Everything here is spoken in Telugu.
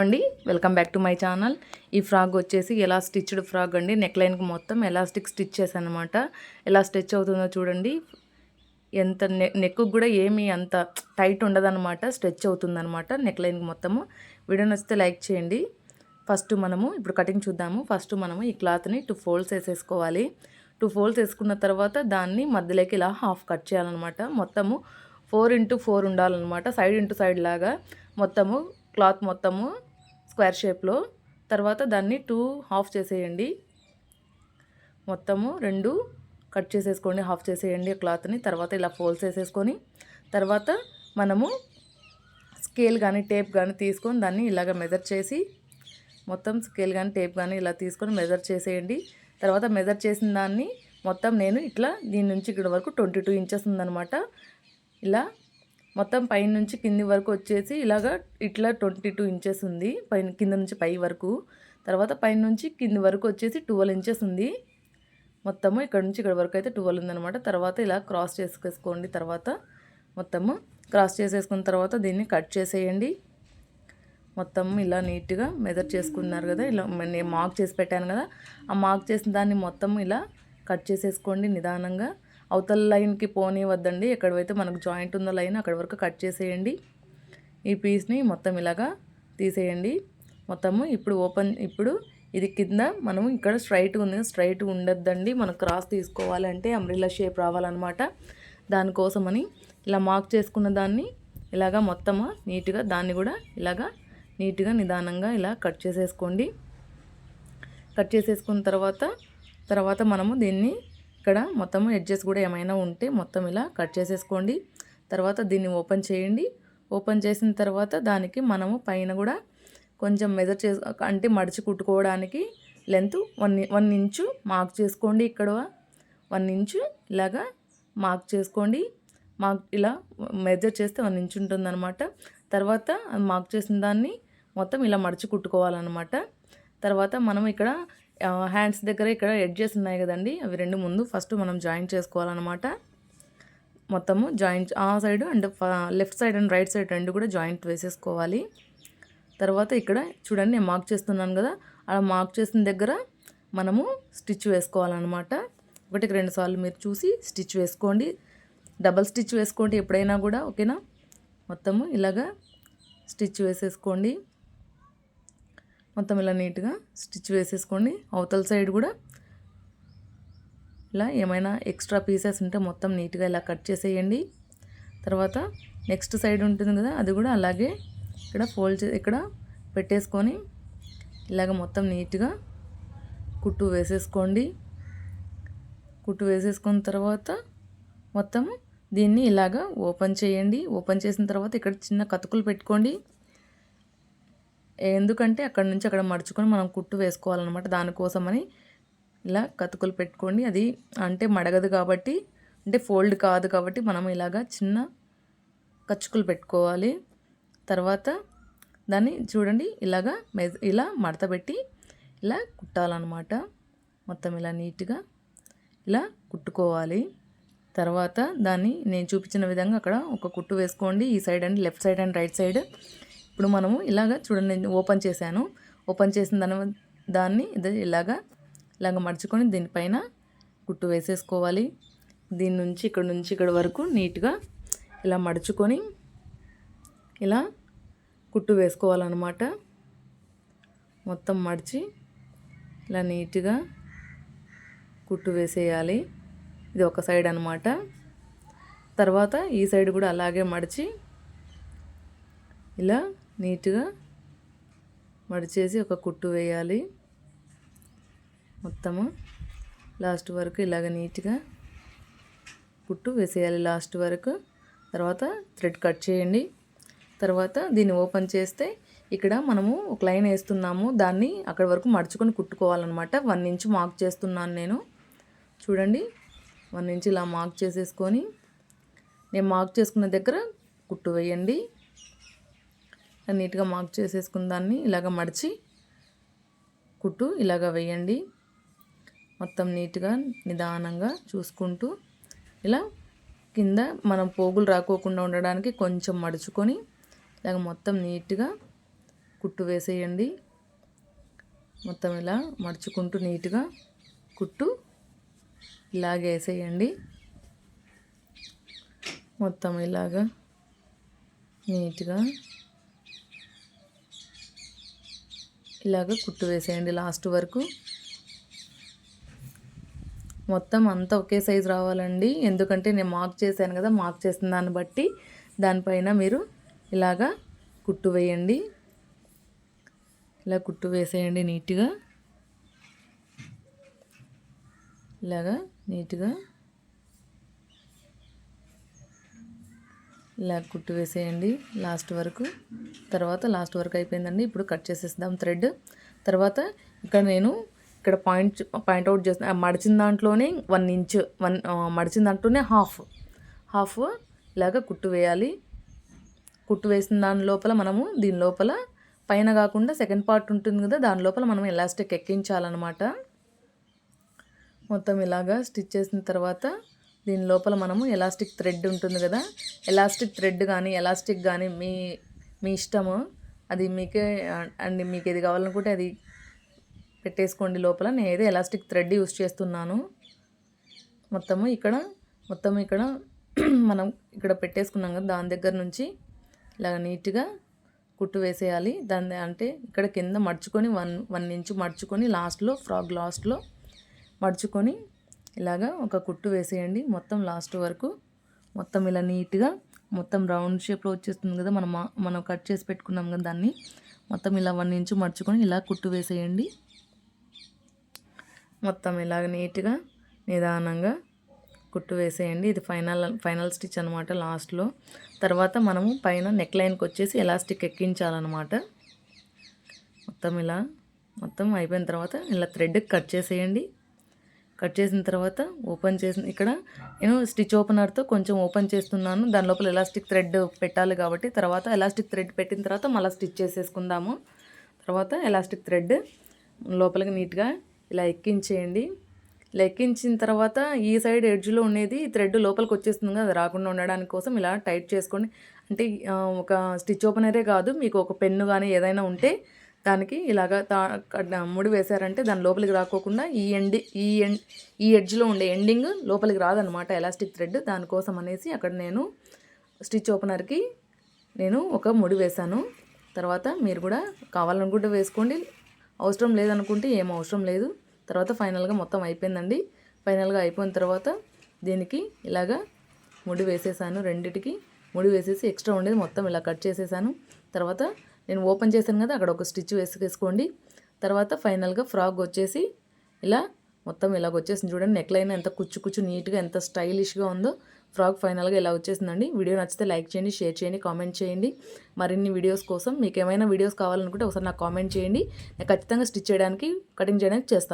అండి welcome back to my channel. ఈ ఫ్రాక్ వచ్చేసి ఎలా స్టిచ్డ్ ఫ్రాక్ అండి. నెక్ లైన్కి మొత్తం ఎలాస్టిక్ స్టిచ్ చేశాను అనమాట. ఎలా స్టిచ్ అవుతుందో చూడండి. ఎంత నెక్ కూడా ఏమీ అంత టైట్ ఉండదన్నమాట, స్ట్రెచ్ అవుతుందన్నమాట నెక్ లైన్కి మొత్తము. వీడియో నచ్చితే లైక్ చేయండి. ఫస్ట్ మనము ఇప్పుడు కటింగ్ చూద్దాము. ఫస్ట్ మనము ఈ క్లాత్ని 2 ఫోల్డ్స్ వేసేసుకోవాలి. 2 ఫోల్డ్స్ వేసుకున్న తర్వాత దాన్ని మధ్యలోకి ఇలా హాఫ్ కట్ చేయాలన్నమాట. మొత్తము 4x4 ఉండాలన్నమాట, సైడ్ ఇంటూ సైడ్ లాగా మొత్తము క్లాత్ మొత్తము స్క్వేర్ షేప్లో. తర్వాత దాన్ని 2 హాఫ్ చేసేయండి. మొత్తము 2 కట్ చేసేసుకోండి, హాఫ్ చేసేయండి క్లాత్ని. తర్వాత ఇలా ఫోల్డ్స్ వేసేసుకొని తర్వాత మనము స్కేల్ కానీ టేప్ కానీ తీసుకొని దాన్ని ఇలాగ మెజర్ చేసి, మొత్తం స్కేల్ కానీ టేప్ కానీ ఇలా తీసుకొని మెజర్ చేసేయండి. తర్వాత మెజర్ చేసిన దాన్ని మొత్తం నేను ఇట్లా దీని నుంచి ఇక్కడ వరకు 22 ఇంచెస్ ఉందన్నమాట. ఇలా మొత్తం పై నుంచి కింది వరకు వచ్చేసి ఇలాగా ఇట్లా 22 ఇంచెస్ ఉంది, పైన కింద నుంచి పై వరకు. తర్వాత పైన నుంచి కింది వరకు వచ్చేసి 12 ఇంచెస్ ఉంది. మొత్తము ఇక్కడ నుంచి ఇక్కడ వరకు అయితే 12 ఉందన్నమాట. తర్వాత ఇలా క్రాస్ చేసేసుకోండి. తర్వాత మొత్తము క్రాస్ చేసేసుకున్న తర్వాత దీన్ని కట్ చేసేయండి. మొత్తం ఇలా నీట్గా మెజర్ చేసుకున్నారు కదా, ఇలా నేను మార్క్ చేసి పెట్టాను కదా, ఆ మార్క్ చేసిన దాన్ని మొత్తం ఇలా కట్ చేసేసుకోండి నిదానంగా. అవతల లైన్కి పోనివద్దండి, ఎక్కడైతే మనకు జాయింట్ ఉందో లైన్ అక్కడ వరకు కట్ చేసేయండి. ఈ పీస్ని మొత్తం ఇలాగా తీసేయండి మొత్తము. ఇప్పుడు ఇది కింద మనము ఇక్కడ స్ట్రైట్ ఉంది, స్ట్రైట్ ఉండొద్దండి, మనం క్రాస్ తీసుకోవాలంటే అంబ్రెల్లా షేప్ రావాలన్నమాట. దానికోసమని ఇలా మార్క్ చేసుకున్న దాన్ని ఇలాగా మొత్తము నీట్గా దాన్ని కూడా ఇలాగా నీట్గా నిదానంగా ఇలా కట్ చేసేసుకోండి. కట్ చేసేసుకున్న తర్వాత మనము దీన్ని ఇక్కడ మొత్తం ఎడ్జెస్ కూడా ఏమైనా ఉంటే మొత్తం ఇలా కట్ చేసేసుకోండి. తర్వాత దీన్ని ఓపెన్ చేయండి. ఓపెన్ చేసిన తర్వాత దానికి మనము పైన కూడా కొంచెం మెజర్ అంటే మడిచి కుట్టుకోవడానికి లెంత్ 1 ఇంచు మార్క్ చేసుకోండి. ఇక్కడ 1 ఇంచు ఇలాగా మార్క్ చేసుకోండి. మార్క్ ఇలా మెజర్ చేస్తే 1 ఇంచు ఉంటుందన్నమాట. తర్వాత మార్క్ చేసిన దాన్ని మొత్తం ఇలా మడిచి కుట్టుకోవాలన్నమాట. తర్వాత మనం ఇక్కడ హ్యాండ్స్ దగ్గర ఇక్కడ ఎడ్జెస్ ఉన్నాయి కదండి, అవి 2 ముందు ఫస్ట్ మనం జాయింట్ చేసుకోవాలన్నమాట. మొత్తము జాయింట్ ఆ side and left side and right side 2 కూడా జాయింట్ వేసేసుకోవాలి. తర్వాత ఇక్కడ చూడండి నేను మార్క్ చేస్తున్నాను కదా, అలా మార్క్ చేసిన దగ్గర మనము స్టిచ్ వేసుకోవాలన్నమాట. 1కి 2 సార్లు మీరు చూసి స్టిచ్ వేసుకోండి. డబల్ స్టిచ్ వేసుకోండి ఎప్పుడైనా కూడా, ఓకేనా. మొత్తము ఇలాగా స్టిచ్ వేసేసుకోండి. మొత్తం ఇలా నీట్గా స్టిచ్ వేసేసుకోండి. అవతల సైడ్ కూడా ఇలా ఏమైనా ఎక్స్ట్రా పీసెస్ ఉంటే మొత్తం నీట్గా ఇలా కట్ చేసేయండి. తర్వాత నెక్స్ట్ సైడ్ ఉంటుంది కదా, అది కూడా అలాగే ఇక్కడ ఇక్కడ పెట్టేసుకొని ఇలాగ మొత్తం నీట్గా కుట్టు వేసేసుకోండి. కుట్టు వేసేసుకున్న తర్వాత మొత్తం దీన్ని ఇలాగ ఓపెన్ చేయండి. ఓపెన్ చేసిన తర్వాత ఇక్కడ చిన్న కతుకులు పెట్టుకోండి. ఎందుకంటే అక్కడ నుంచి అక్కడ మడుచుకొని మనం కుట్టు వేసుకోవాలన్నమాట. దానికోసమని ఇలా కతుకులు పెట్టుకోండి. అది అంటే మడగదు కాబట్టి, అంటే ఫోల్డ్ కాదు కాబట్టి మనం ఇలాగా చిన్న కచ్చుకులు పెట్టుకోవాలి. తర్వాత దాన్ని చూడండి ఇలాగా ఇలా మడత పెట్టి ఇలా కుట్టాలన్నమాట. మొత్తం ఇలా నీట్గా ఇలా కుట్టుకోవాలి. తర్వాత దాన్ని నేను చూపించిన విధంగా అక్కడ ఒక కుట్టు వేసుకోండి. ఈ side and left side and right side. ఇప్పుడు మనము ఇలాగ చూడండి, నేను ఓపెన్ చేశాను. ఓపెన్ చేసిన దాన్ని ఇలాగ మడుచుకొని దీనిపైన కుట్టు వేసేసుకోవాలి. దీని నుంచి ఇక్కడ వరకు నీట్గా ఇలా మడుచుకొని ఇలా కుట్టు వేసుకోవాలన్నమాట. మొత్తం మడిచి ఇలా నీట్గా కుట్టు వేసేయాలి. ఇది ఒక సైడ్ అన్నమాట. తర్వాత ఈ సైడ్ కూడా అలాగే మడిచి ఇలా నీట్గా మడిచేసి ఒక కుట్టు వేయాలి. మొత్తము లాస్ట్ వరకు ఇలాగ నీట్గా కుట్టు వేసేయాలి లాస్ట్ వరకు. తర్వాత థ్రెడ్ కట్ చేయండి. తర్వాత దీన్ని ఓపెన్ చేస్తే ఇక్కడ మనము ఒక లైన్ వేస్తున్నాము, దాన్ని అక్కడ వరకు మడుచుకొని కుట్టుకోవాలన్నమాట. 1 ఇంచు మార్క్ చేస్తున్నాను నేను. చూడండి 1 ఇంచు ఇలా మార్క్ చేసేసుకొని నేను మార్క్ చేసుకున్న దగ్గర కుట్టు వేయండి. నీట్గా మార్క్ చేసేసుకున్న దాన్ని ఇలాగ మడిచి కుట్టు ఇలాగ వేయండి. మొత్తం నీట్గా నిదానంగా చూసుకుంటూ ఇలా కింద మనం పోగులు రాకోకుండా ఉండడానికి కొంచెం మడుచుకొని ఇలాగ మొత్తం నీట్గా కుట్టు వేసేయండి. మొత్తం ఇలా మడుచుకుంటూ నీట్గా కుట్టు ఇలాగ వేసేయండి. మొత్తం ఇలాగా నీట్గా ఇలాగ కుట్టు వేసేయండి లాస్ట్ వరకు. మొత్తం అంతా ఒకే సైజు రావాలండి. ఎందుకంటే నేను మార్క్ చేశాను కదా, మార్క్ చేసిన దాన్ని బట్టి దానిపైన మీరు ఇలాగా కుట్టు వేయండి. ఇలా కుట్టు వేసేయండి నీట్గా. ఇలాగా నీట్గా ఇలా కుట్టు వేసేయండి లాస్ట్ వరకు. తర్వాత లాస్ట్ వరకు అయిపోయిందండి. ఇప్పుడు కట్ చేసేద్దాం థ్రెడ్. తర్వాత ఇక్కడ పాయింట్అవుట్ చేసిన మడిచిన దాంట్లోనే 1 ఇంచ్ మడిచిన దాంట్లోనే హాఫ్ ఇలాగ కుట్టు వేయాలి. కుట్టు వేసిన దాని లోపల మనము దీని లోపల పైన కాకుండా సెకండ్ పార్ట్ ఉంటుంది కదా, దాని లోపల మనం ఎలాస్టిక్ ఎక్కించాలన్నమాట. మొత్తం ఇలాగా స్టిచ్ చేసిన తర్వాత దీని లోపల మనము ఎలాస్టిక్ థ్రెడ్ ఉంటుంది కదా, ఎలాస్టిక్ థ్రెడ్ కానీ ఎలాస్టిక్ కానీ మీ ఇష్టము, అది మీకే అండ్ మీకు ఏది కావాలనుకుంటే అది పెట్టేసుకోండి లోపల. నేనైతే ఎలాస్టిక్ థ్రెడ్ యూస్ చేస్తున్నాను. మొత్తం ఇక్కడ మనం ఇక్కడ పెట్టేసుకున్నాం కదా, దాని దగ్గర నుంచి ఇలా నీట్గా కుట్టు వేసేయాలి. దాన్ని అంటే ఇక్కడ కింద మడుచుకొని 1 ఇంచు మడుచుకొని ఫ్రాక్ లాస్ట్లో మడుచుకొని ఇలాగా ఒక కుట్టు వేసేయండి మొత్తం లాస్ట్ వరకు. మొత్తం ఇలా నీట్గా మొత్తం రౌండ్ షేప్లో వచ్చేస్తుంది కదా, మనం కట్ చేసి పెట్టుకున్నాం కదా దాన్ని. మొత్తం ఇలా 1 ఇంచు మడుచుకొని ఇలా కుట్టు వేసేయండి. మొత్తం ఇలాగ నీట్గా నిదానంగా కుట్టు వేసేయండి. ఇది ఫైనల్ స్టిచ్ అనమాట లాస్ట్లో. తర్వాత మనము పైన నెక్ లైన్కి వచ్చేసి ఎలాస్టిక్ ఎక్కించాలన్నమాట. మొత్తం అయిపోయిన తర్వాత ఇలా థ్రెడ్ కట్ చేసేయండి. కట్ చేసిన తర్వాత ఇక్కడ నేను స్టిచ్ ఓపెనర్తో కొంచెం ఓపెన్ చేస్తున్నాను. దాని లోపల ఎలాస్టిక్ థ్రెడ్ పెట్టాలి కాబట్టి తర్వాత ఎలాస్టిక్ థ్రెడ్ పెట్టిన తర్వాత మళ్ళీ స్టిచ్ చేసేసుకుందాము. తర్వాత ఎలాస్టిక్ థ్రెడ్ లోపలికి నీట్గా ఇలా ఎక్కించేయండి. ఇలా ఎక్కించిన తర్వాత ఈ సైడ్ ఎడ్జ్లో ఉండేది థ్రెడ్ లోపలికి వచ్చేస్తుంది కదా, అది రాకుండా ఉండడానికి కోసం ఇలా టైట్ చేసుకోండి. అంటే ఒక స్టిచ్ ఓపెనరే కాదు, మీకు ఒక పెన్ను కానీ ఏదైనా ఉంటే దానికి ఇలాగా ముడి వేశారంటే దాని లోపలికి రాకోకుండా ఈ ఎడ్జ్లో ఉండే ఎండింగ్ లోపలికి రాదనమాట ఎలాస్టిక్ థ్రెడ్. దానికోసం అనేసి అక్కడ నేను స్టిచ్ ఓపెనర్కి ఒక ముడి వేశాను. తర్వాత మీరు కూడా కావాలనుకుంటే వేసుకోండి, అవసరం లేదనుకుంటే ఏం అవసరం లేదు. తర్వాత ఫైనల్గా మొత్తం అయిపోయిందండి. ఫైనల్గా అయిపోయిన తర్వాత దీనికి ఇలాగా ముడి వేసేసాను. రెండిటికి ముడి వేసేసి ఎక్స్ట్రా ఉండేది మొత్తం ఇలా కట్ చేసేసాను. తర్వాత నేను ఓపెన్ చేశాను కదా, అక్కడ ఒక స్టిచ్ వేసుకోండి. తర్వాత ఫైనల్గా ఫ్రాక్ వచ్చేసి ఇలా మొత్తం ఇలాగ వచ్చేసింది చూడండి. నెక్ లైన్ ఎంత కుచ్చు నీట్గా ఎంత స్టైలిష్గా ఉందో. ఫ్రాక్ ఫైనల్గా ఇలా వచ్చేసిందండి. వీడియో నచ్చితే లైక్ చేయండి, షేర్ చేయండి, కామెంట్ చేయండి. మరిన్ని వీడియోస్ కోసం మీకు ఏమైనా వీడియోస్ కావాలనుకుంటే ఒకసారి నాకు కామెంట్ చేయండి. నేను ఖచ్చితంగా స్టిచ్ చేయడానికి, కటింగ్ చేయడానికి చేస్తాను.